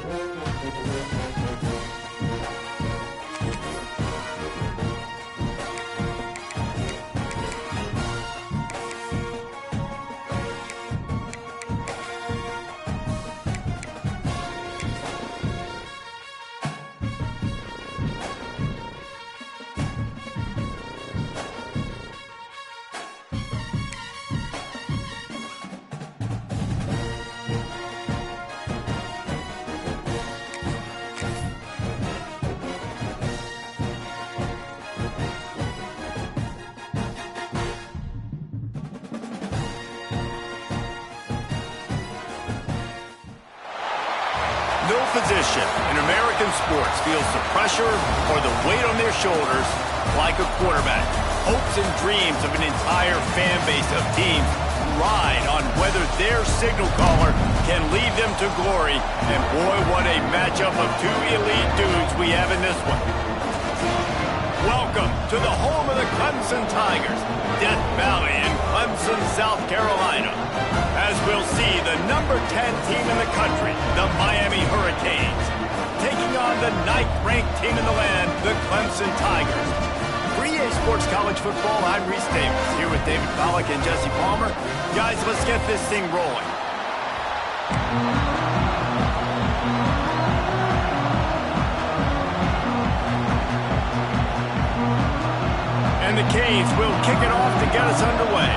No position in American sports feels the pressure or the weight on their shoulders like a quarterback. Hopes and dreams of an entire fan base of teams ride on whether their signal caller can lead them to glory. And boy, what a matchup of two elite dudes we have in this one. Welcome to the home of the Clemson Tigers, Death Valley in Clemson, South Carolina. As we'll see the number 10 team in the country, the Miami Hurricanes, taking on the 9th-ranked team in the land, the Clemson Tigers. For EA Sports College Football, I'm Reese Davis, here with David Pollack and Jesse Palmer. Guys, let's get this thing rolling. And the Canes will kick it off to get us underway.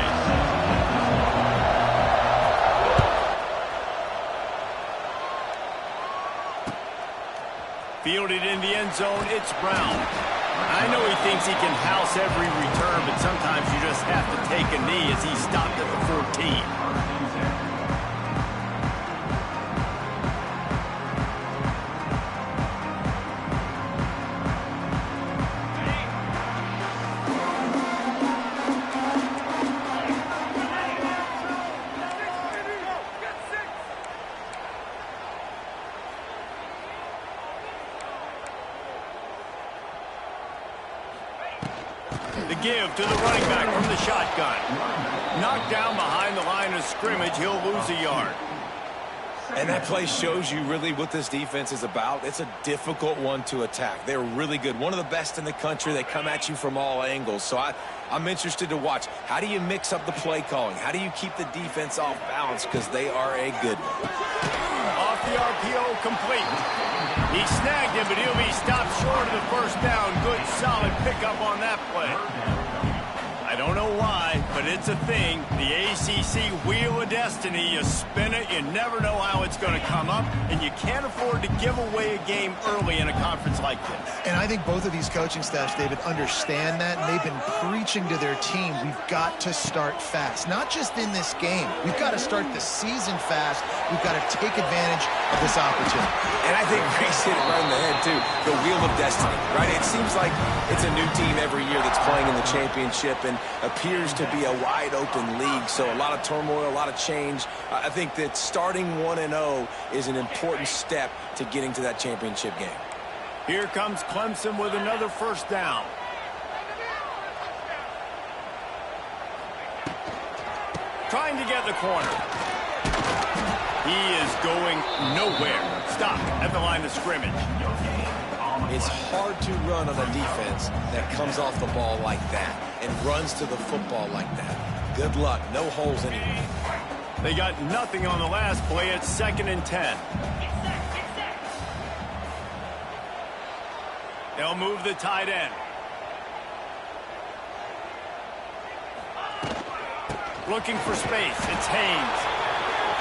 Fielded in the end zone, it's Brown. I know he thinks he can house every return, but sometimes you just have to take a knee as he stopped at the 14. The give to the running back from the shotgun. Knocked down behind the line of scrimmage, he'll lose a yard. And that play shows you really what this defense is about. It's a difficult one to attack. They're really good. One of the best in the country. They come at you from all angles. So I'm interested to watch. How do you mix up the play calling? How do you keep the defense off balance? Because they are a good one. Off the RPO, complete. He snagged him, but he'll be stopped short of the first down. Good, solid pickup on that play. I don't know why, but it's a thing. The ACC Wheel of Destiny, you spin it, you never know how it's going to come up, and you can't afford to give away a game early in a conference like this. And I think both of these coaching staffs, David, understand that, and they've been preaching to their team, we've got to start fast. Not just in this game. We've got to start the season fast. We've got to take advantage of this opportunity. And I think Reese hit it right in the head, too. The Wheel of Destiny, right? It seems like it's a new team every year that's playing in the championship and appears to be a wide-open league. So a lot of turmoil, a lot of change. I think that starting 1-0 is an important step to getting to that championship game. Here comes Clemson with another first down. Trying to get the corner. He is going nowhere. Stop at the line of scrimmage. It's hard to run on a defense that comes off the ball like that and runs to the football like that. Good luck. No holes anywhere. They got nothing on the last play. It's 2nd and 10. They'll move the tight end. Looking for space. It's Haynes.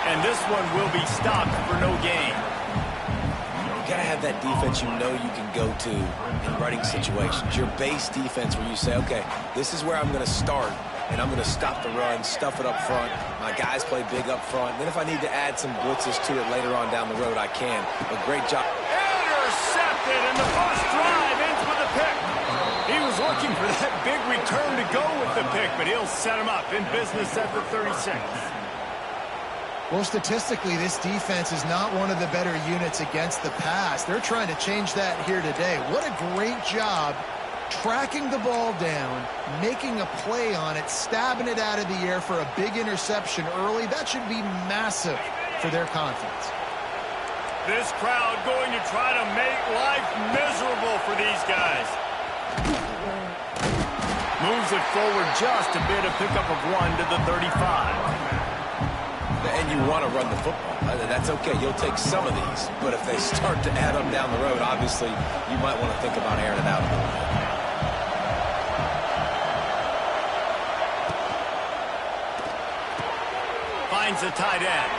And this one will be stopped for no gain. You got to have that defense you know you can go to in running situations. Your base defense where you say, okay, this is where I'm going to start, and I'm going to stop the run, stuff it up front. My guys play big up front. Then if I need to add some blitzes to it later on down the road, I can. But great job. Intercepted, and the first drive ends with a pick. He was looking for that big return to go with the pick, but he'll set him up in business at the 36. Well, statistically, this defense is not one of the better units against the pass. They're trying to change that here today. What a great job tracking the ball down, making a play on it, stabbing it out of the air for a big interception early. That should be massive for their confidence. This crowd going to try to make life miserable for these guys. Moves it forward just a bit, a pickup of 1 to the 35. And you want to run the football. That's okay. You'll take some of these. But if they start to add them down the road, obviously, you might want to think about airing it out a little bit. Finds the tight end.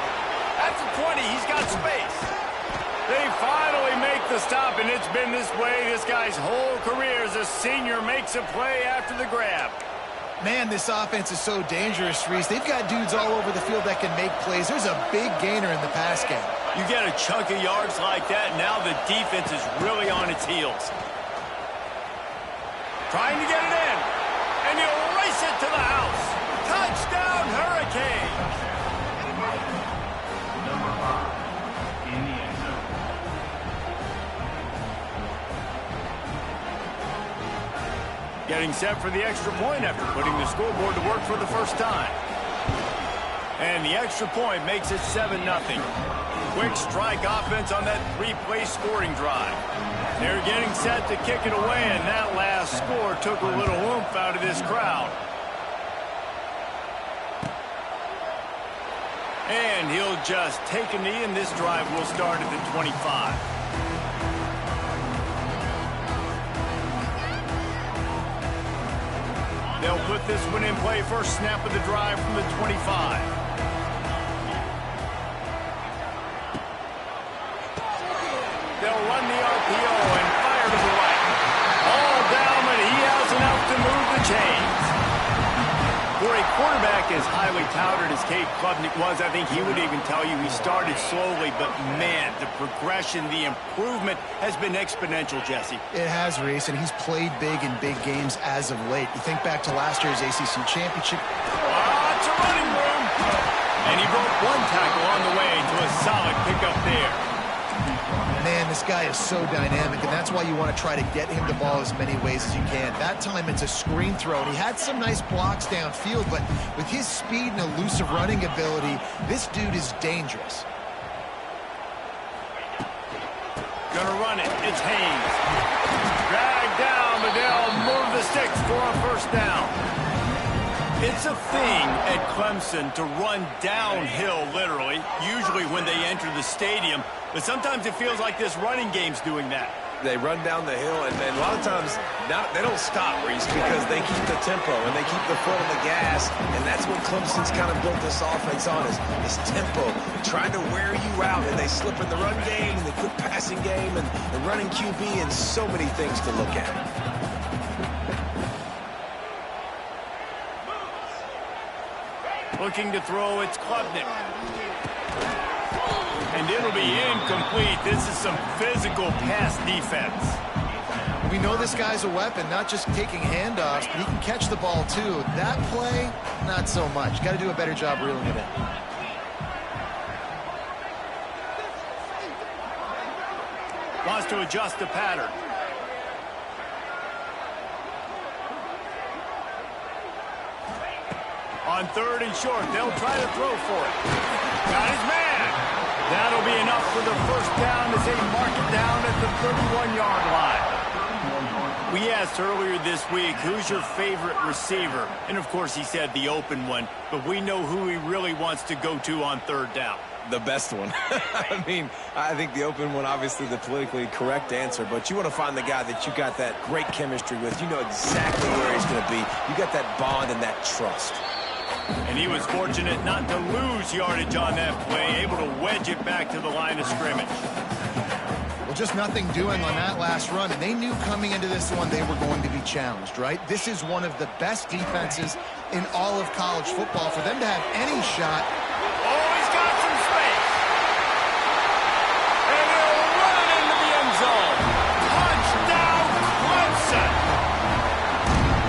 At the 20, he's got space. They finally make the stop, and it's been this way this guy's whole career as a senior makes a play after the grab. Man, this offense is so dangerous, Reese. They've got dudes all over the field that can make plays. There's a big gainer in the pass game. You get a chunk of yards like that, now the defense is really on its heels. Trying to get it in, and he'll race it to the house. Touchdown, Hurricanes! Getting set for the extra point after putting the scoreboard to work for the first time. And the extra point makes it 7-0. Quick strike offense on that 3-play scoring drive. They're getting set to kick it away, and that last score took a little oomph out of this crowd. And he'll just take a knee, and this drive will start at the 25. They'll put this one in play first snap of the drive from the 25. They'll run the RPO and fire to the right. All down, but he has enough to move the chains. For a quarterback as highly touted as Cade Klubnik was, I think he would even tell you he started slowly, but man, the progression, the improvement has been exponential, Jesse. It has, Reese, and he's played big in big games as of late. You think back to last year's ACC championship. Lots of running room. And he broke one tackle on the way to a solid pickup there. Man, this guy is so dynamic, and that's why you want to try to get him the ball as many ways as you can. That time it's a screen throw, and he had some nice blocks downfield, but with his speed and elusive running ability, this dude is dangerous. Gonna run it. It's Haynes. Dragged down, but they'll move the sticks for a first down. It's a thing at Clemson to run downhill, literally, usually when they enter the stadium. But sometimes it feels like this running game's doing that. They run down the hill, and a lot of times they don't stop, Reese, because they keep the tempo and they keep the foot on the gas, and that's what Clemson's kind of built this offense on, is tempo, trying to wear you out, and they slip in the run game, and the quick passing game, and the running QB, and so many things to look at. Looking to throw, it's Klubnik. And it'll be incomplete. This is some physical pass defense. We know this guy's a weapon, not just taking handoffs, but he can catch the ball too. That play, not so much. Got to do a better job reeling it in. Wants to adjust the pattern. On 3rd and short, they'll try to throw for it. Got his man. That'll be enough for the first down as they mark it down at the 31-yard line. We asked earlier this week, who's your favorite receiver? And, of course, he said the open one. But we know who he really wants to go to on 3rd down. The best one. I mean, I think the open one, obviously the politically correct answer, but you want to find the guy that you got that great chemistry with. You know exactly where he's going to be. You got that bond and that trust. And he was fortunate not to lose yardage on that play, able to wedge it back to the line of scrimmage. Well, just nothing doing on that last run, and they knew coming into this one they were going to be challenged, right? This is one of the best defenses in all of college football. For them to have any shot. Oh, he's got some space. And he'll run into the end zone. Touchdown, Clemson.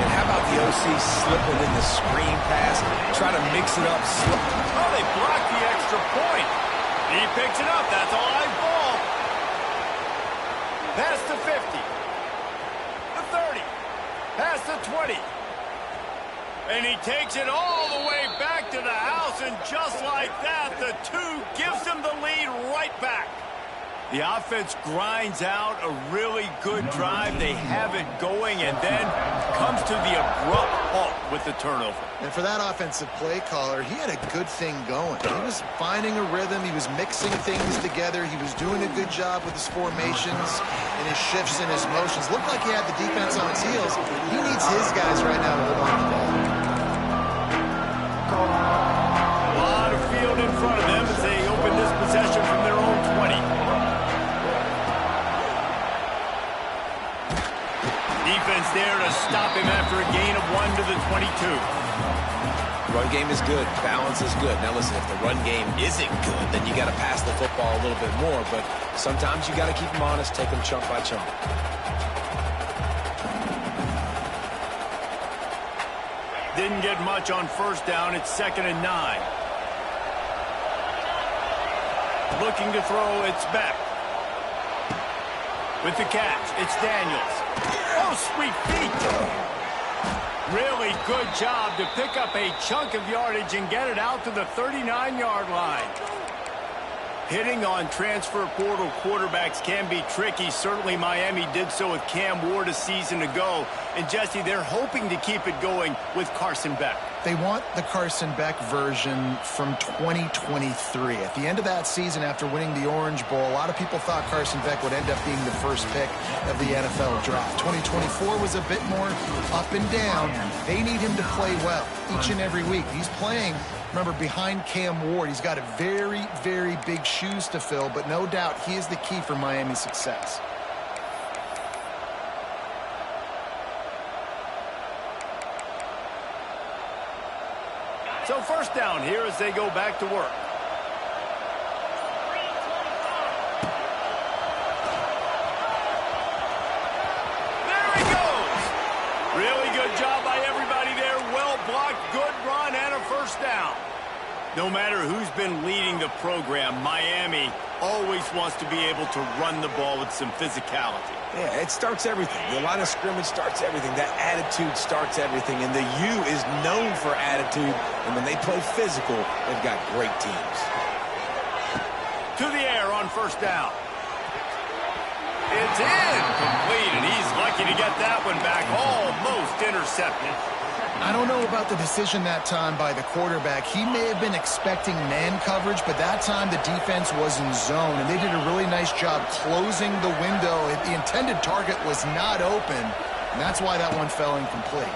And how about the OC slipping in the screen pass? Try to mix it up. Oh, they blocked the extra point. He picks it up. That's a live ball. Past the 50. The 30. Past the 20. And he takes it all the way back to the house, and just like that, the 2 gives him the lead right back. The offense grinds out a really good drive. They have it going and then comes to the abrupt halt with the turnover. And for that offensive play caller, he had a good thing going. He was finding a rhythm. He was mixing things together. He was doing a good job with his formations and his shifts and his motions. Looked like he had the defense on his heels. He needs his guys right now to hold on to the ball. A lot of field in front of them as they open this possession from their own 20. Defense there to stop him after a gain of 1 to the 22. Run game is good. Balance is good. Now listen, if the run game isn't good, then you got to pass the football a little bit more. But sometimes you got to keep them honest, take them chunk by chunk. Didn't get much on first down. It's 2nd and 9. Looking to throw, it's Beck. With the catch, it's Daniels. Oh, sweet feet. Really good job to pick up a chunk of yardage and get it out to the 39-yard line. Hitting on transfer portal quarterbacks can be tricky. Certainly Miami did so with Cam Ward a season ago. And Jesse, they're hoping to keep it going with Carson Beck. They want the Carson Beck version from 2023. At the end of that season, after winning the Orange Bowl, a lot of people thought Carson Beck would end up being the first pick of the NFL draft. 2024 was a bit more up and down. They need him to play well each and every week. He's playing, remember, behind Cam Ward. He's got a very, very big shoes to fill, but no doubt he is the key for Miami's success. So first down here as they go back to work. There he goes. Really good job by everybody there. Well blocked, good run, and a first down. No matter who's been leading the program, Miami always wants to be able to run the ball with some physicality. Yeah, it starts everything. The line of scrimmage starts everything. That attitude starts everything. And the U is known for attitude. And when they play physical, they've got great teams. To the air on first down. It's incomplete, and he's lucky to get that one back. Almost intercepted. I don't know about the decision that time by the quarterback. He may have been expecting man coverage, but that time the defense was in zone, and they did a really nice job closing the window. The intended target was not open, and that's why that one fell incomplete.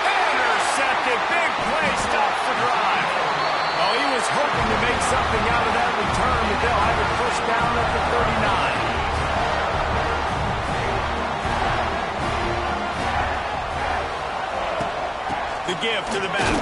Intercepted. Big play. Stops the drive. Well, he was hoping to make something out of that return, but they'll have it first down at the 39. The give to the back.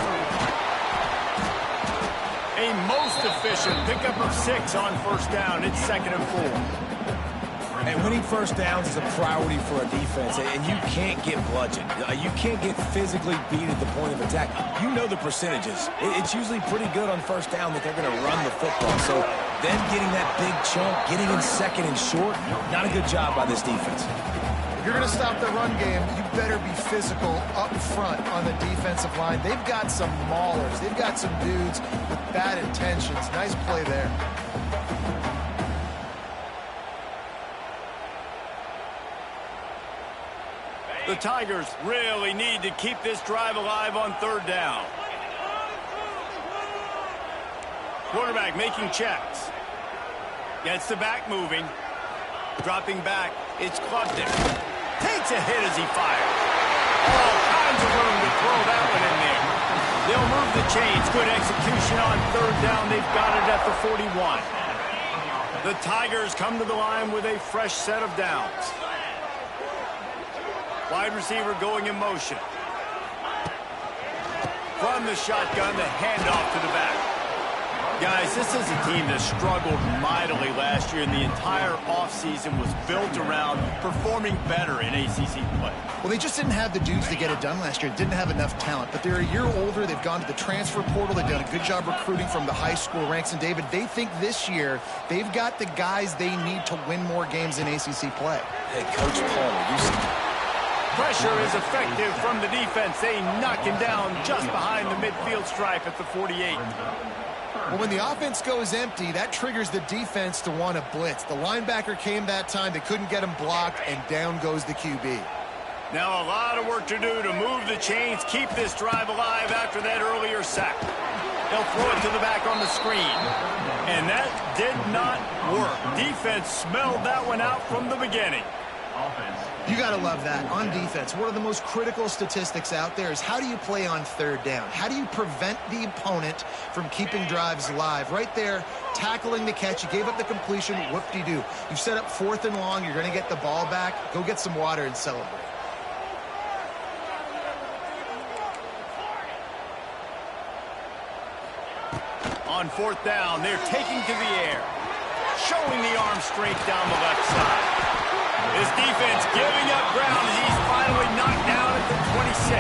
A most efficient pickup of 6 on first down. It's 2nd and 4. And winning first downs is a priority for a defense, and you can't get bludgeoned. You can't get physically beat at the point of attack. You know the percentages. It's usually pretty good on first down that they're going to run the football. So them getting that big chunk, getting in 2nd and short, not a good job by this defense. If you're going to stop the run game, you better be physical up front on the defensive line. They've got some maulers. They've got some dudes with bad intentions. Nice play there. The Tigers really need to keep this drive alive on third down. Quarterback making checks. Gets the back moving. Dropping back. It's Klubnik. Takes a hit as he fires. All kinds of room to throw that one in there. They'll move the chains. Good execution on third down. They've got it at the 41. The Tigers come to the line with a fresh set of downs. Wide receiver going in motion. From the shotgun, the handoff to the back. Guys, this is a team that struggled mightily last year, and the entire offseason was built around performing better in ACC play. Well, they just didn't have the dudes to get it done last year. Didn't have enough talent. But they're a year older. They've gone to the transfer portal. They've done a good job recruiting from the high school ranks. And, David, they think this year they've got the guys they need to win more games in ACC play. Hey, Coach Palmer, you see. Pressure is effective from the defense. They knock him down just behind the midfield stripe at the 48. Well, when the offense goes empty, that triggers the defense to want to blitz. The linebacker came that time. They couldn't get him blocked, and down goes the QB. Now a lot of work to do to move the chains, keep this drive alive after that earlier sack. They'll throw it to the back on the screen. And that did not work. Defense smelled that one out from the beginning. You got to love that. On defense, one of the most critical statistics out there is how do you play on third down? How do you prevent the opponent from keeping drives alive? Right there, tackling the catch. You gave up the completion. Whoop-de-doo. You've set up 4th and long. You're going to get the ball back. Go get some water and celebrate. On 4th down, they're taking to the air. Showing the arm strength down the left side. His defense giving up ground as he's finally knocked down at the 26.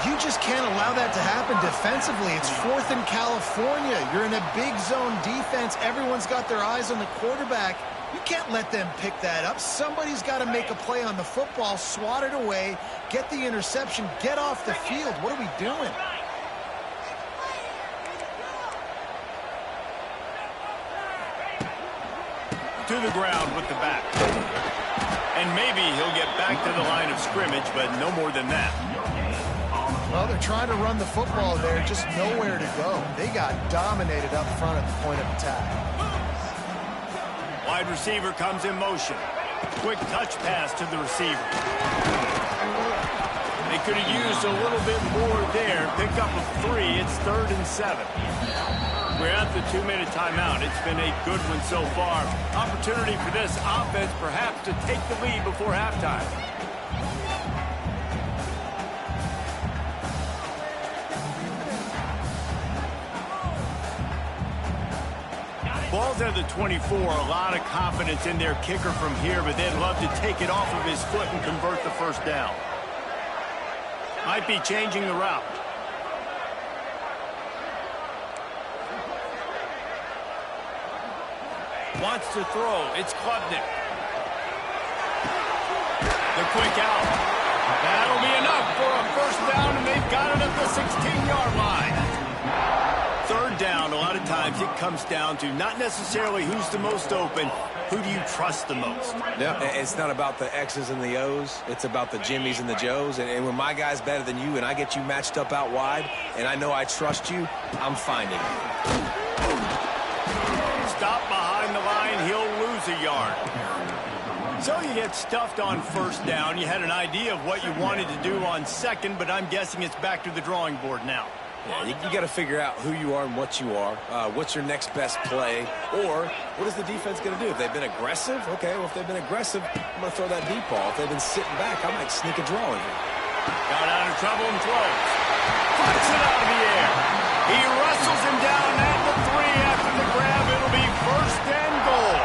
You just can't allow that to happen defensively. It's 4th in California. You're in a big zone defense. Everyone's got their eyes on the quarterback. You can't let them pick that up. Somebody's got to make a play on the football, swat it away, get the interception, get off the field. What are we doing? To the ground with the back. And maybe he'll get back to the line of scrimmage, but no more than that. Well, they're trying to run the football there, just nowhere to go. They got dominated up front at the point of attack. Wide receiver comes in motion. Quick touch pass to the receiver. They could have used a little bit more there. Pick up a 3. It's 3rd and 7. We're at the 2-minute timeout. It's been a good one so far. Opportunity for this offense perhaps to take the lead before halftime. Ball's at the 24. A lot of confidence in their kicker from here, but they'd love to take it off of his foot and convert the first down. Might be changing the route. Wants to throw. It's Klubnik. The quick out. That'll be enough for a first down, and they've got it at the 16-yard line. 3rd down, a lot of times it comes down to not necessarily who's the most open, who do you trust the most? Yeah, it's not about the X's and the O's. It's about the Jimmys and the Joes. And when my guy's better than you and I get you matched up out wide and I know I trust you, I'm finding you. Stop behind the line, he'll lose a yard. So you get stuffed on first down. You had an idea of what you wanted to do on second, but I'm guessing it's back to the drawing board now. Yeah, you got to figure out who you are and what you are. What's your next best play? Or what is the defense going to do? If they've been aggressive, okay, well, if they've been aggressive, I'm going to throw that deep ball. If they've been sitting back, I might sneak a draw in here. Got out of trouble and throws. Flips it out of the air. He wrestles him down at the 3 after the grab. It'll be 1st and goal.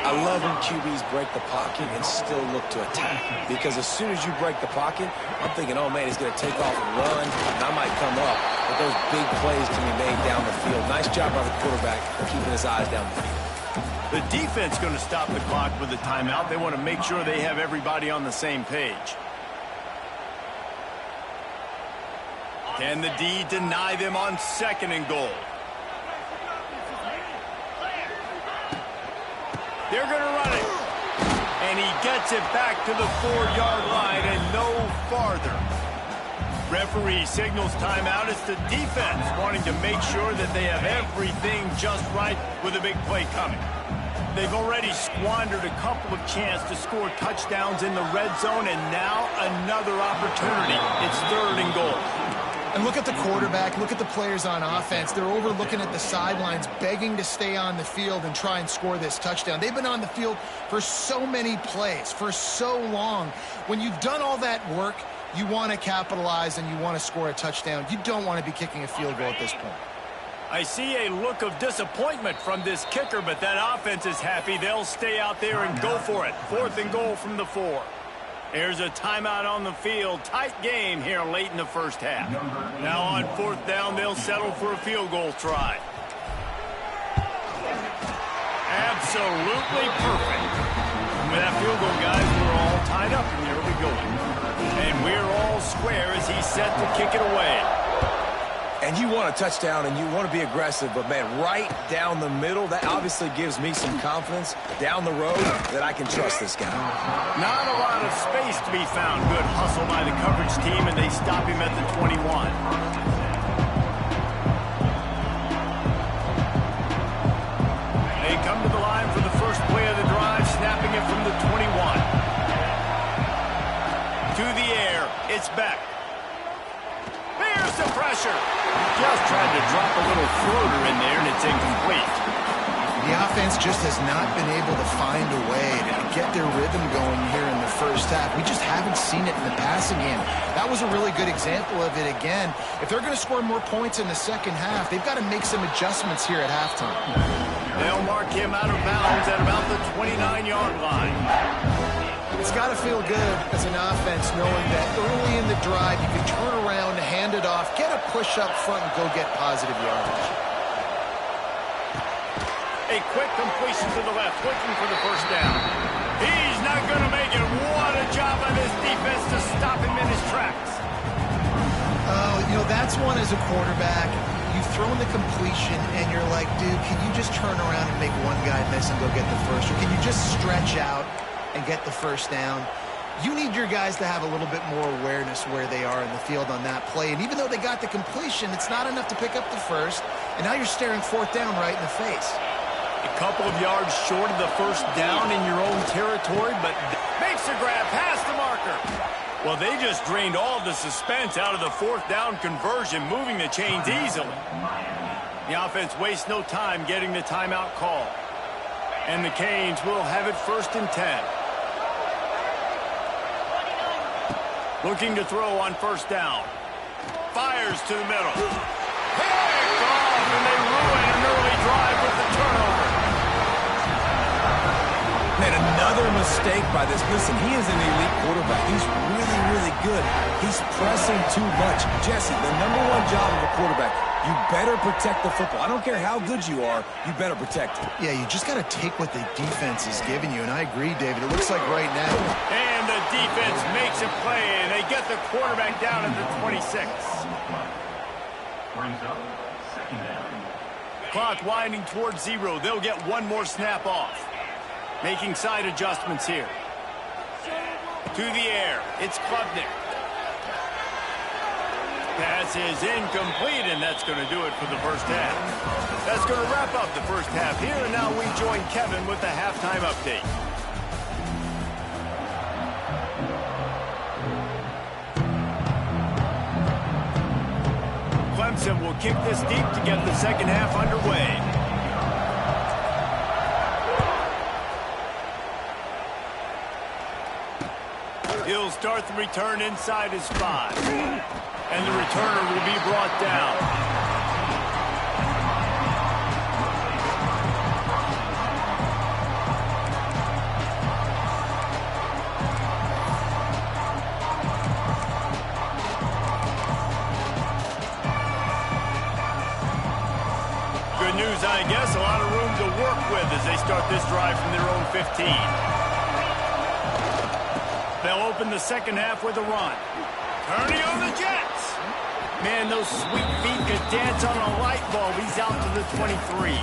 I love when QBs break the pocket and still look to attack. Because as soon as you break the pocket, I'm thinking, oh, man, he's going to take off and run, and I might come up. But those big plays can be made down the field. Nice job by the quarterback keeping his eyes down the field. The defense going to stop the clock with a timeout. They want to make sure they have everybody on the same page. Can the D deny them on 2nd and goal? They're going to run it. And he gets it back to the 4-yard line and no farther. Referee signals timeout. It's the defense wanting to make sure that they have everything just right with a big play coming. They've already squandered a couple of chances to score touchdowns in the red zone, and now another opportunity. It's 3rd and goal. And look at the quarterback, look at the players on offense. They're over looking at the sidelines, begging to stay on the field and try and score this touchdown. They've been on the field for so many plays, for so long. When you've done all that work, you want to capitalize and you want to score a touchdown. You don't want to be kicking a field goal at this point. I see a look of disappointment from this kicker, but that offense is happy. They'll stay out there and go for it. 4th and goal from the 4. There's a timeout on the field. Tight game here late in the first half. Now on 4th down, they'll settle for a field goal try. Absolutely perfect. With that field goal, guys, we're all tied up, and here we go. And we're all square as he's set to kick it away. And you want a touchdown and you want to be aggressive, but, man, right down the middle, that obviously gives me some confidence down the road that I can trust this guy. Not a lot of space to be found. Good hustle by the coverage team, and they stop him at the 21. They come to the line for the first play of the drive, snapping it from the 21. To the air, it's Beck. Here's the pressure. Just tried to drop a little floater in there, and it's incomplete. The offense just has not been able to find a way to get their rhythm going here in the first half. We just haven't seen it in the passing game. That was a really good example of it again. If they're going to score more points in the second half, they've got to make some adjustments here at halftime. They'll mark him out of bounds at about the 29-yard line. It's got to feel good as an offense knowing that early in the drive you can turn around, hand it off, get a push up front, and go get positive yardage. A quick completion to the left, looking for the first down. He's not going to make it. What a job by this defense to stop him in his tracks. Oh, that's one as a quarterback. You've thrown the completion, and you're like, dude, can you just turn around and make one guy miss and go get the first? Or can you just stretch out and get the first down? You need your guys to have a little bit more awareness where they are in the field on that play. And even though they got the completion, it's not enough to pick up the first. And now you're staring fourth down right in the face. A couple of yards short of the first down in your own territory, but makes a grab past the marker. Well, they just drained all the suspense out of the fourth down conversion, moving the chains easily. The offense wastes no time getting the timeout call. And the Canes will have it 1st and 10. Looking to throw on first down. Fires to the middle. Picked off, and they ruin an early drive with the turnover. Man, another mistake by this. Listen, he is an elite quarterback. He's really, really good. He's pressing too much. Jesse, the #1 job of a quarterback, you better protect the football. I don't care how good you are, you better protect it. Yeah, you just got to take what the defense is giving you, and I agree, David. It looks like right now. And the defense makes a play, and they get the quarterback down at the 26. Clock winding towards 0. They'll get one more snap off. Making side adjustments here. To the air, it's Klubnik. Pass is incomplete, and that's going to do it for the first half. That's going to wrap up the first half here, and now we join Kevin with the halftime update. Clemson will kick this deep to get the second half underway. He'll start the return inside his 5. And the returner will be brought down. Good news, I guess. A lot of room to work with as they start this drive from their own 15. They'll open the second half with a run. Turning on the Jets. Man, those sweet feet could dance on a light bulb. He's out to the 23.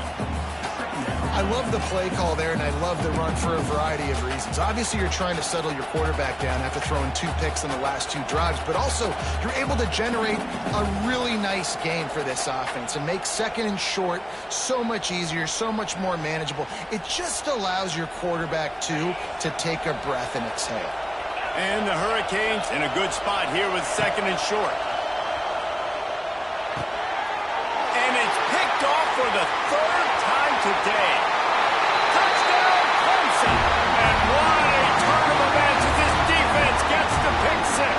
I love the play call there, and I love the run for a variety of reasons. Obviously, you're trying to settle your quarterback down after throwing 2 picks in the last 2 drives, but also you're able to generate a really nice game for this offense and make second and short so much easier, so much more manageable. It just allows your quarterback, too, to take a breath and exhale. And the Hurricanes in a good spot here with second and short. And it's picked off for the 3rd time today. Touchdown, Clemson. And what a turn of events as this defense gets the pick 6.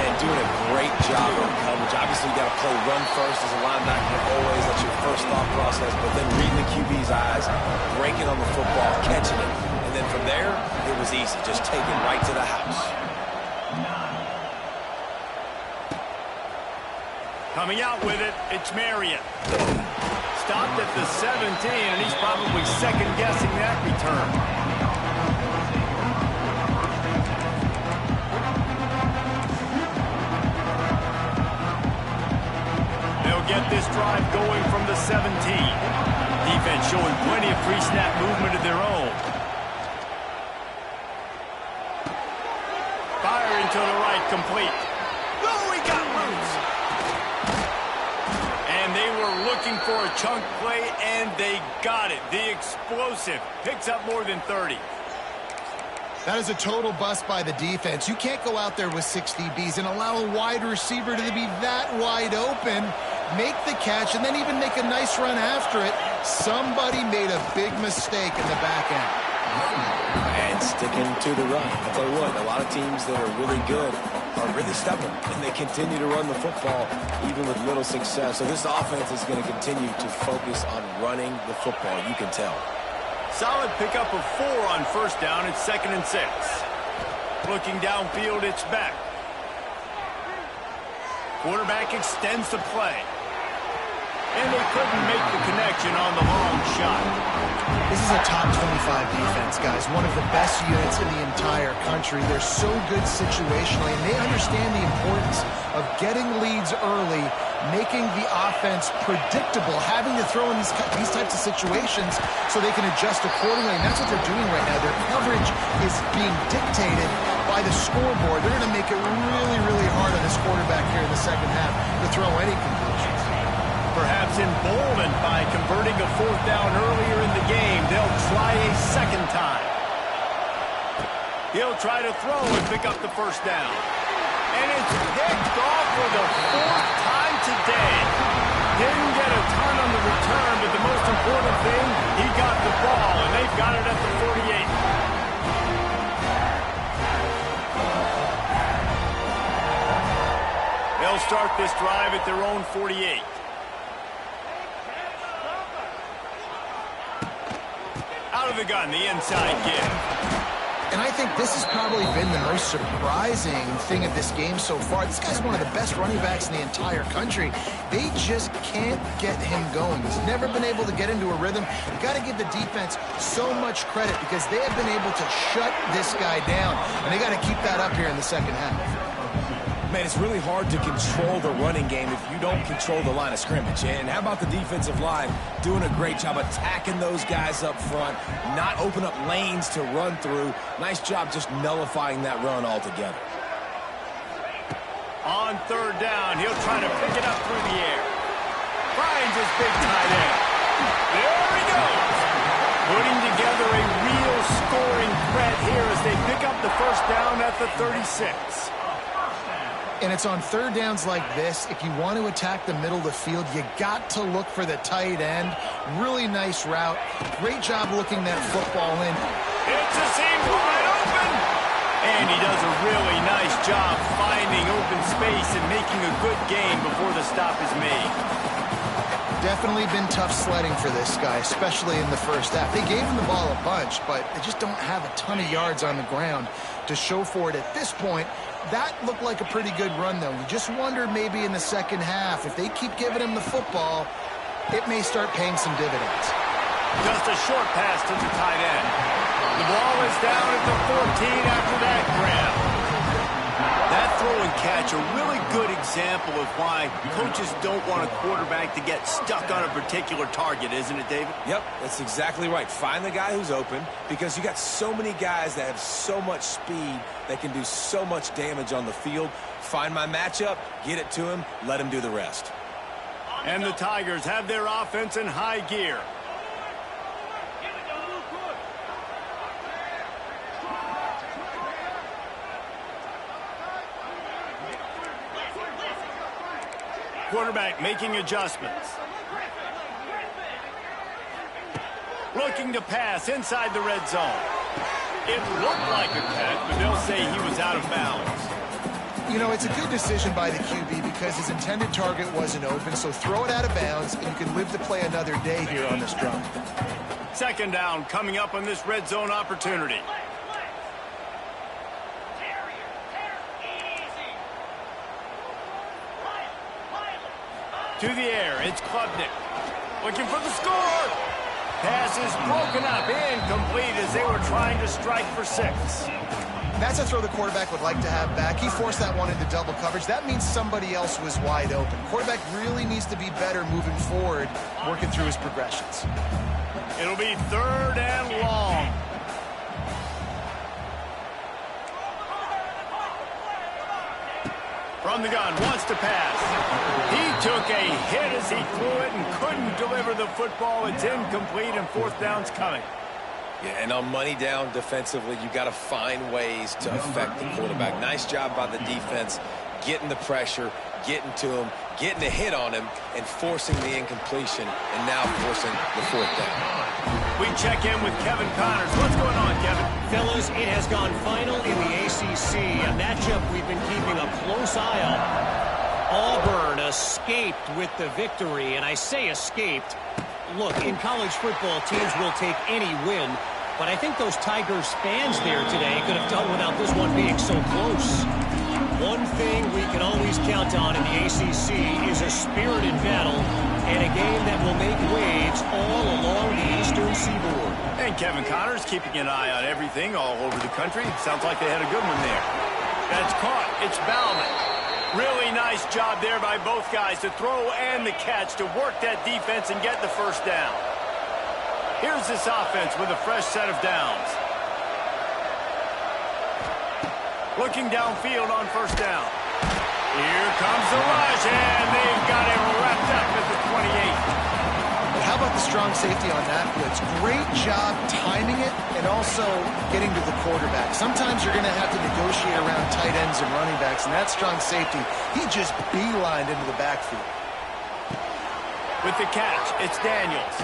And doing a great job of coverage. Obviously, you got to play run first as a linebacker always. That's your first thought process. But then reading the QB's eyes, breaking on the football, catching it. And then from there, it was easy. Just take it right to the house. Coming out with it, it's Marion. Stopped at the 17, and he's probably second-guessing that return. get this drive going from the 17. Defense showing plenty of pre-snap movement of their own. Firing to the right, complete. Oh, he got loose. And they were looking for a chunk play, and they got it. The explosive picks up more than 30. That is a total bust by the defense. You can't go out there with 6 DBs and allow a wide receiver to be that wide open, make the catch, and then even make a nice run after it. Somebody made a big mistake in the back end. And sticking to the run. I'll tell you what, a lot of teams that are really good are really stubborn, and they continue to run the football even with little success. So this offense is going to continue to focus on running the football. You can tell. Solid pickup of 4 on first down. It's 2nd and 6. Looking downfield, it's back. Quarterback extends the play. And they couldn't make the connection on the long shot. This is a top 25 defense, guys. One of the best units in the entire country. They're so good situationally, and they understand the importance of getting leads early, making the offense predictable, having to throw in these types of situations so they can adjust accordingly. And that's what they're doing right now. Their coverage is being dictated by the scoreboard. They're going to make it really, really hard on this quarterback here in the second half to throw any conclusions. Perhaps emboldened by converting a 4th down earlier in the game, they'll try a second time. He'll try to throw and pick up the first down. And it's picked off for the 4th time today. Didn't get a ton on the return, but the most important thing, he got the ball, and they've got it at the 48. They'll start this drive at their own 48. Out of the gun, the inside give. And I think this has probably been the most surprising thing of this game so far. This guy's one of the best running backs in the entire country. They just can't get him going. He's never been able to get into a rhythm. You've got to give the defense so much credit because they have been able to shut this guy down. And they got to keep that up here in the second half. Man, it's really hard to control the running game if you don't control the line of scrimmage. And how about the defensive line doing a great job attacking those guys up front, not open up lanes to run through. Nice job just nullifying that run altogether. On 3rd down, he'll try to pick it up through the air. Finds his big tight end. There he goes. Putting together a real scoring threat here as they pick up the first down at the 36. And it's on 3rd downs like this, if you want to attack the middle of the field, you got to look for the tight end. Really nice route. Great job looking that football in. It's a seam wide open. And he does a really nice job finding open space and making a good gain before the stop is made. Definitely been tough sledding for this guy, especially in the first half. They gave him the ball a bunch, but they just don't have a ton of yards on the ground to show for it at this point. That looked like a pretty good run, though. You just wonder maybe in the second half, if they keep giving him the football, it may start paying some dividends. Just a short pass to the tight end. The ball is down at the 14 after that grab. That throw and catch, a really good example of why coaches don't want a quarterback to get stuck on a particular target, isn't it, David? Yep, that's exactly right. Find the guy who's open because you got so many guys that have so much speed that can do so much damage on the field. Find my matchup, get it to him, let him do the rest. And the Tigers have their offense in high gear. Quarterback making adjustments. Looking to pass inside the red zone. It looked like a catch, but they'll say he was out of bounds. You know, it's a good decision by the QB because his intended target wasn't open, so throw it out of bounds, and you can live to play another day here on this drive. 2nd down coming up on this red zone opportunity. To the air, it's Klubnik. Looking for the score. Pass is broken up, incomplete as they were trying to strike for 6. That's a throw the quarterback would like to have back. He forced that one into double coverage. That means somebody else was wide open. Quarterback really needs to be better moving forward, working through his progressions. It'll be 3rd and long. From the gun, wants to pass. He took a hit as he threw it and couldn't deliver the football. It's incomplete, and 4th down's coming. Yeah, and on money down defensively, you got to find ways to affect the quarterback. Nice job by the defense, getting the pressure, getting to him, getting a hit on him, and forcing the incompletion, and now forcing the 4th down. We check in with Kevin Connors. What's going on, Kevin? Fellas, it has gone final in the ACC, a matchup we've been keeping a close eye on. Auburn escaped with the victory, and I say escaped. Look, in college football, teams will take any win, but I think those Tigers fans there today could have done without this one being so close. One thing we can always count on in the ACC is a spirited battle and a game that will make waves all along the Eastern Seaboard. And Kevin Connors keeping an eye on everything all over the country. Sounds like they had a good one there. That's caught. It's Bauman. Really nice job there by both guys to throw and the catch to work that defense and get the 1st down. Here's this offense with a fresh set of downs. Looking downfield on 1st down. Here comes the rush, and they've got him wrapped up at the 28. How about the strong safety on that blitz? Great job timing it and also getting to the quarterback. Sometimes you're going to have to negotiate around tight ends and running backs, and that strong safety, he just beelined into the backfield. With the catch, it's Daniels.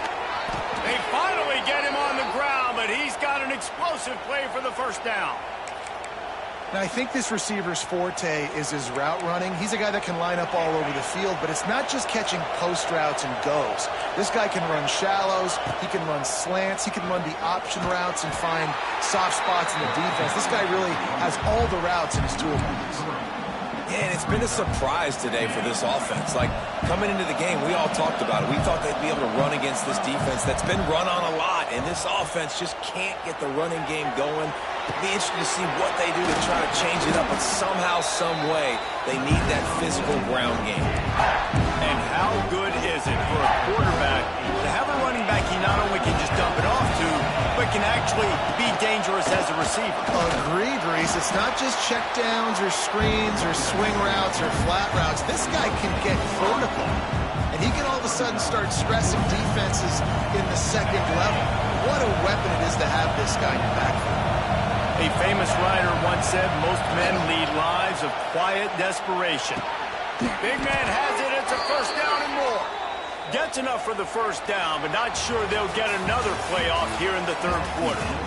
They finally get him on the ground, but he's got an explosive play for the 1st down. Now, I think this receiver's forte is his route running. He's a guy that can line up all over the field, but it's not just catching post routes and goes. This guy can run shallows, he can run slants, he can run the option routes and find soft spots in the defense. This guy really has all the routes in his toolbox. Yeah, and it's been a surprise today for this offense. Like, coming into the game, we all talked about it. We thought they'd be able to run against this defense that's been run on a lot, and this offense just can't get the running game going. It'll be interesting to see what they do to try to change it up, but somehow, some way, they need that physical ground game. And how good is it for a quarterback to have a running back he not only can just dump it off to, but can actually be dangerous as a receiver? Agreed, Reese. It's not just check downs or screens or swing routes or flat routes. This guy can get vertical, and he can all of a sudden start stressing defenses in the 2nd level. What a weapon it is to have this guy in your backfield. A famous writer once said, most men lead lives of quiet desperation. Big man has it, it's a 1st down and more. Gets enough for the 1st down, but not sure they'll get another play off here in the 3rd quarter.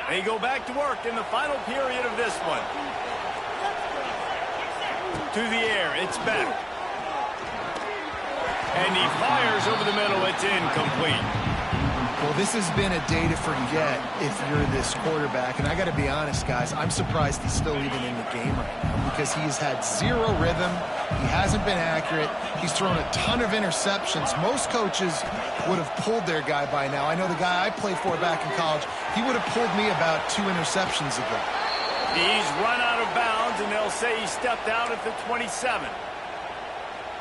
They go back to work in the final period of this one. To the air, it's back. And he fires over the middle, it's incomplete. Well, this has been a day to forget if you're this quarterback. And I got to be honest, guys, I'm surprised he's still even in the game right now because he's had zero rhythm. He hasn't been accurate. He's thrown a ton of interceptions. Most coaches would have pulled their guy by now. I know the guy I played for back in college, he would have pulled me about 2 interceptions ago. He's run out of bounds, and they'll say he stepped out at the 27.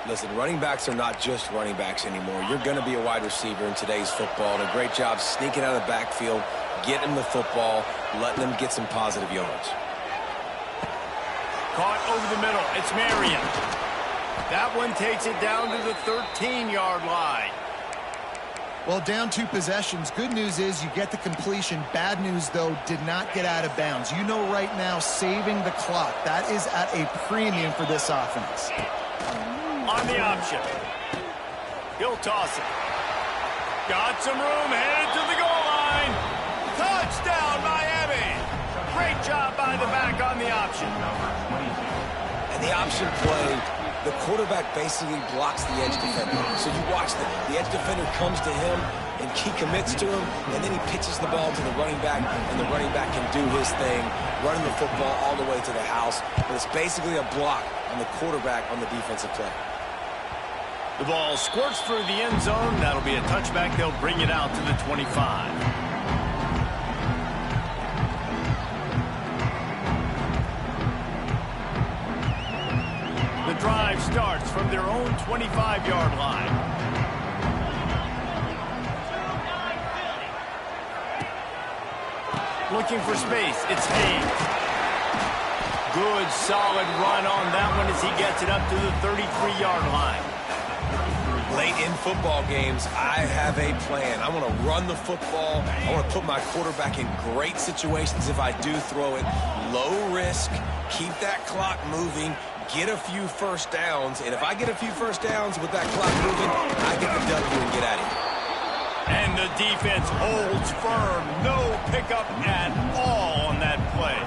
Listen, running backs are not just running backs anymore. You're going to be a wide receiver in today's football, and a great job sneaking out of the backfield, getting the football, letting them get some positive yards. Caught over the middle. It's Marion. That one takes it down to the 13-yard line. Well, down 2 possessions. Good news is you get the completion. Bad news, though, did not get out of bounds. You know right now, saving the clock. That is at a premium for this offense. On the option. He'll toss it. Got some room, headed to the goal line. Touchdown, Miami. Great job by the back on the option. And the option play the quarterback basically blocks the edge defender. So you watch the edge defender comes to him, and he commits to him, and then he pitches the ball to the running back, and the running back can do his thing, running the football all the way to the house. But it's basically a block on the quarterback on the defensive play. The ball squirts through the end zone. That'll be a touchback. They'll bring it out to the 25. The drive starts from their own 25-yard line. Looking for space. It's Hayes. Good, solid run on that one as he gets it up to the 33-yard line. Late in football games, I have a plan. I want to run the football. I want to put my quarterback in great situations if I do throw it. Low risk, keep that clock moving, get a few first downs. And if I get a few first downs with that clock moving, I get the W and get out of here. And the defense holds firm. No pickup at all on that play.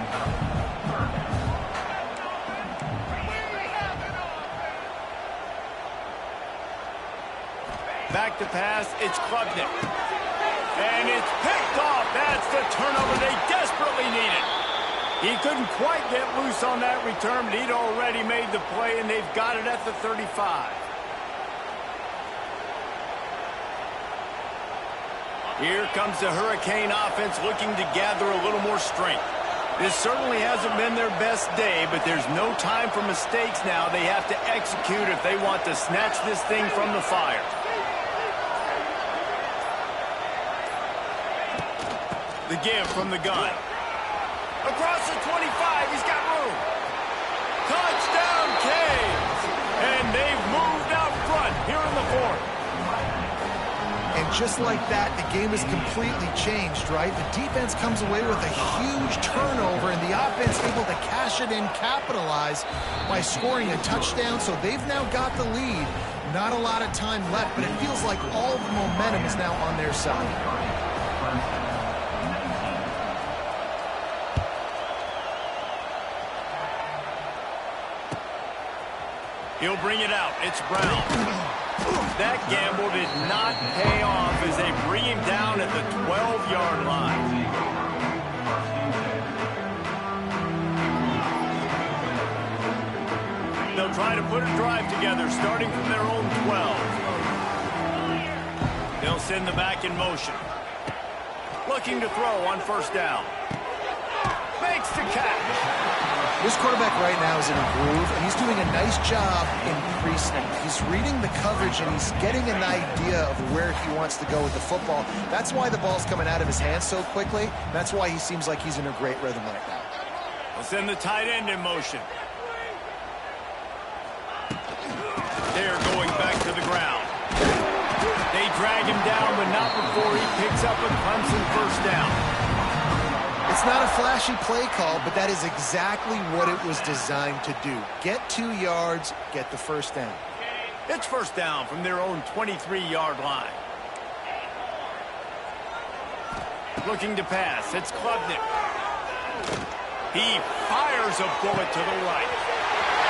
Back to pass, it's Klubnik. And it's picked off. That's the turnover they desperately needed. He couldn't quite get loose on that return, but he'd already made the play, and they've got it at the 35. Here comes the Hurricane offense looking to gather a little more strength. This certainly hasn't been their best day, but there's no time for mistakes now. They have to execute if they want to snatch this thing from the fire. The give from the gun. Across the 25, he's got room. Touchdown, Canes! And they've moved out front here in the fourth. And just like that, the game is completely changed, right? The defense comes away with a huge turnover, and the offense able to cash it in, capitalize by scoring a touchdown. So they've now got the lead. Not a lot of time left, but it feels like all the momentum is now on their side. He'll bring it out. It's Brown. That gamble did not pay off as they bring him down at the 12-yard line. They'll try to put a drive together starting from their own 12. They'll send the back in motion. Looking to throw on first down. Makes the catch. This quarterback right now is in a groove, and he's doing a nice job increasing. He's reading the coverage, and he's getting an idea of where he wants to go with the football. That's why the ball's coming out of his hands so quickly. That's why he seems like he's in a great rhythm right now. We'll send the tight end in motion. They're going back to the ground. They drag him down, but not before he picks up a Clemson first down. It's not a flashy play call, but that is exactly what it was designed to do. Get 2 yards, get the first down. It's first down from their own 23-yard line. Looking to pass, it's Klubnik. He fires a bullet to the right.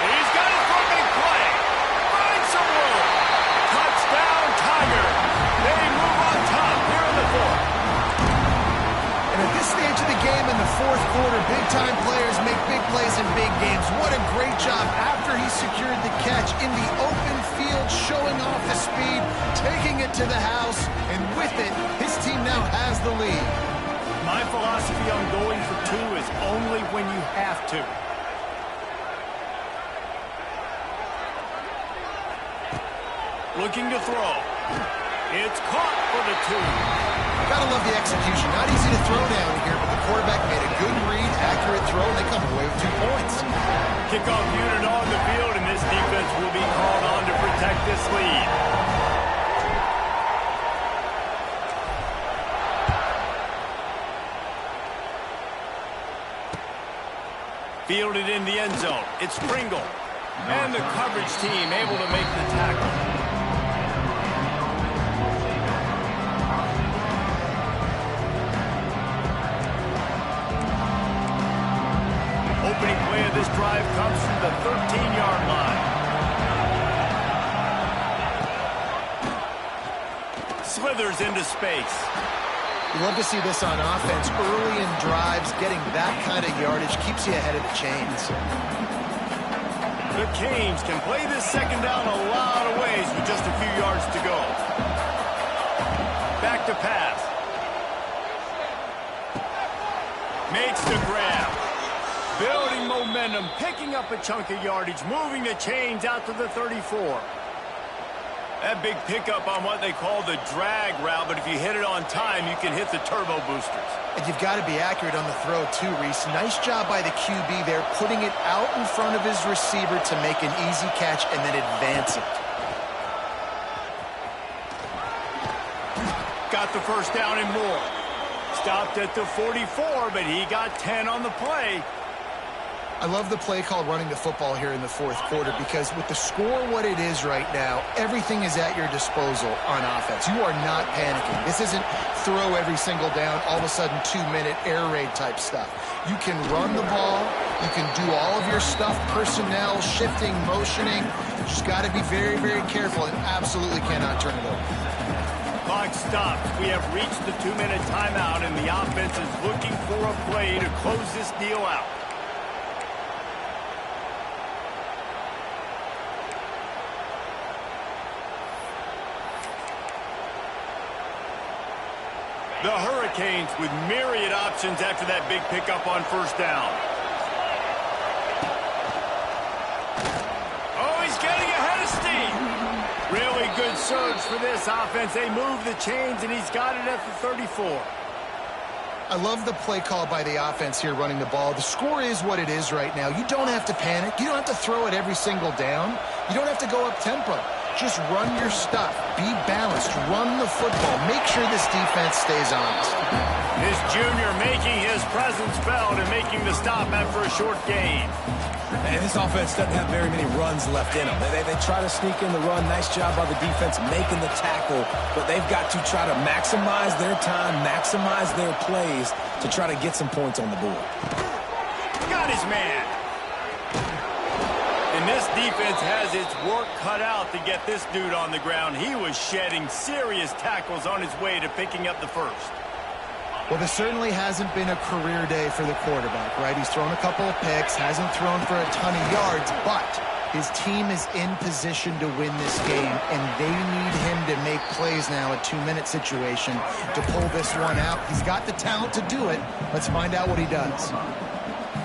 He's got it for a big play. Finds some room. Touchdown, Tigers. They move on top here in the fourth. And at this stage of the game in the fourth quarter, big-time players make big plays in big games. What a great job after he secured the catch in the open field, showing off the speed, taking it to the house, and with it, his team now has the lead. My philosophy on going for two is only when you have to. Looking to throw. It's caught for the 2. Gotta love the execution. Not easy to throw down here, but the quarterback made a good read, accurate throw, and they come away with 2 points. Kickoff unit on the field, and this defense will be called on to protect this lead. Fielded in the end zone. It's Pringle. And the coverage team able to make the tackle. Opening play of this drive comes from the 13-yard line. slithers into space. You love to see this on offense. Early in drives, getting that kind of yardage keeps you ahead of the chains. The Canes can play this second down a lot of ways with just a few yards to go. Back to pass. Makes the grab. Building momentum, picking up a chunk of yardage, moving the chains out to the 34. That big pickup on what they call the drag route, but if you hit it on time, you can hit the turbo boosters. And you've got to be accurate on the throw too, Reese. Nice job by the QB there, putting it out in front of his receiver to make an easy catch and then advance it. Got the first down and more. Stopped at the 44, but he got 10 on the play. I love the play call running the football here in the fourth quarter because with the score what it is right now, everything is at your disposal on offense. You are not panicking. This isn't throw every single down, all of a sudden 2-minute air raid type stuff. You can run the ball. You can do all of your stuff, personnel, shifting, motioning. You just got to be very, very careful and absolutely cannot turn it over. Clock stops. We have reached the 2-minute timeout, and the offense is looking for a play to close this deal out. The Hurricanes with myriad options after that big pickup on first down. Oh, he's getting ahead of steam. Really good surge for this offense. They move the chains, and he's got it at the 34. I love the play call by the offense here running the ball. The score is what it is right now. You don't have to panic. You don't have to throw it every single down. You don't have to go up tempo. Just run your stuff. Be balanced. Run the football. Make sure this defense stays honest. This junior making his presence felt and making the stop after a short gain. And this offense doesn't have very many runs left in them. They try to sneak in the run. Nice job by the defense making the tackle. But they've got to try to maximize their time, maximize their plays to try to get some points on the board. Got his man. And this defense has its work cut out to get this dude on the ground. He was shedding serious tackles on his way to picking up the first. Well, this certainly hasn't been a career day for the quarterback, right? He's thrown a couple of picks, hasn't thrown for a ton of yards, but his team is in position to win this game, and they need him to make plays now, a 2-minute situation, to pull this one out. He's got the talent to do it. Let's find out what he does.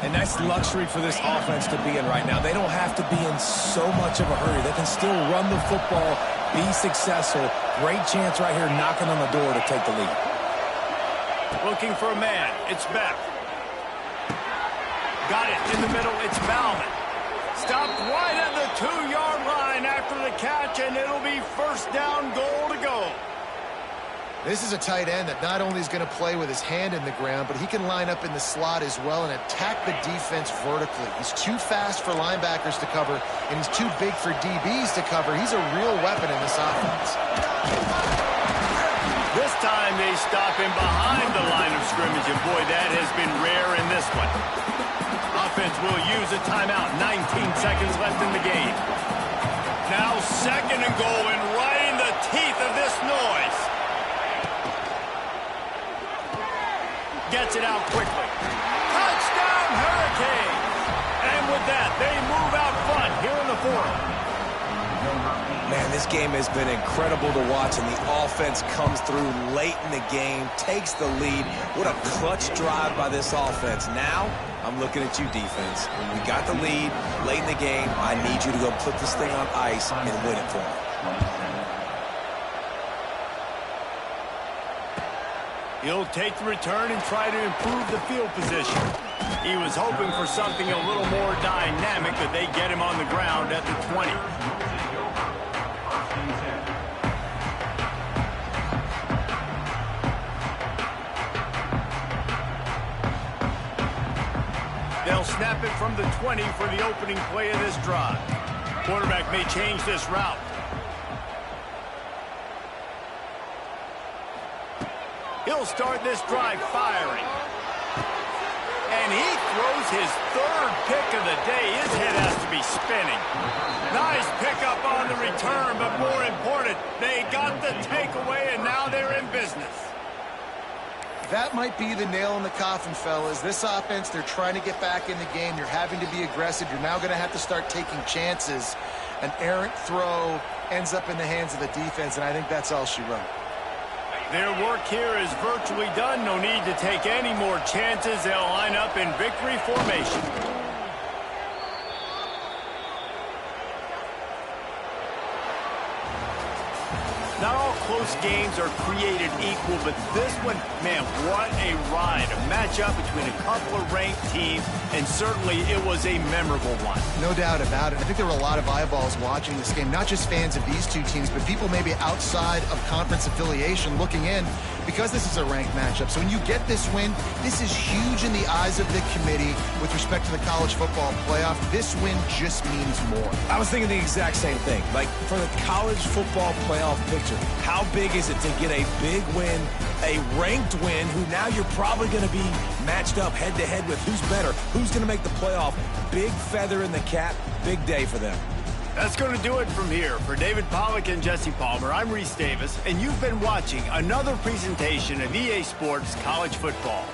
A nice luxury for this offense to be in right now. They don't have to be in so much of a hurry. They can still run the football, be successful. Great chance right here knocking on the door to take the lead. Looking for a man. It's Beck. Got it in the middle. It's Bauman. Stopped right at the 2-yard line after the catch, and it'll be first down, goal to go. This is a tight end that not only is going to play with his hand in the ground, but he can line up in the slot as well and attack the defense vertically. He's too fast for linebackers to cover, and he's too big for DBs to cover. He's a real weapon in this offense. This time they stop him behind the line of scrimmage, and boy, that has been rare in this one. Offense will use a timeout. 19 seconds left in the game. Now second and goal, and right in the teeth of this noise. Gets it out quickly. Touchdown, Hurricanes! And with that, they move out front here in the fourth. Man, this game has been incredible to watch, and the offense comes through late in the game, takes the lead. What a clutch drive by this offense. Now, I'm looking at you, defense. We got the lead late in the game. I need you to go put this thing on ice and win it for me. He'll take the return and try to improve the field position. He was hoping for something a little more dynamic, but they get him on the ground at the 20. They'll snap it from the 20 for the opening play of this drive. Quarterback may change this route. He'll start this drive firing. And he throws his third pick of the day. His head has to be spinning. Nice pickup on the return, but more important, they got the takeaway, and now That might be the nail in the coffin, fellas. This offense, they're trying to get back in the game. You're having to be aggressive. You're now going to have to start taking chances. An errant throw ends up in the hands of the defense, and I think that's all she wrote. Their work here is virtually done. No need to take any more chances. They'll line up in victory formation. Not all close games are created equal, but this one, man, what a ride. A matchup between a couple of ranked teams, and certainly it was a memorable one. No doubt about it. I think there were a lot of eyeballs watching this game, not just fans of these two teams, but people maybe outside of conference affiliation looking in because this is a ranked matchup. So when you get this win, this is huge in the eyes of the committee with respect to the college football playoff. This win just means more. I was thinking the exact same thing. Like, for the college football playoff picture, how big is it to get a big win, a ranked win, who now you're probably going to be matched up head-to-head with who's better, who's going to make the playoff. Big feather in the cap, big day for them. That's going to do it from here. For David Pollack and Jesse Palmer, I'm Reese Davis, and you've been watching another presentation of EA Sports College Football.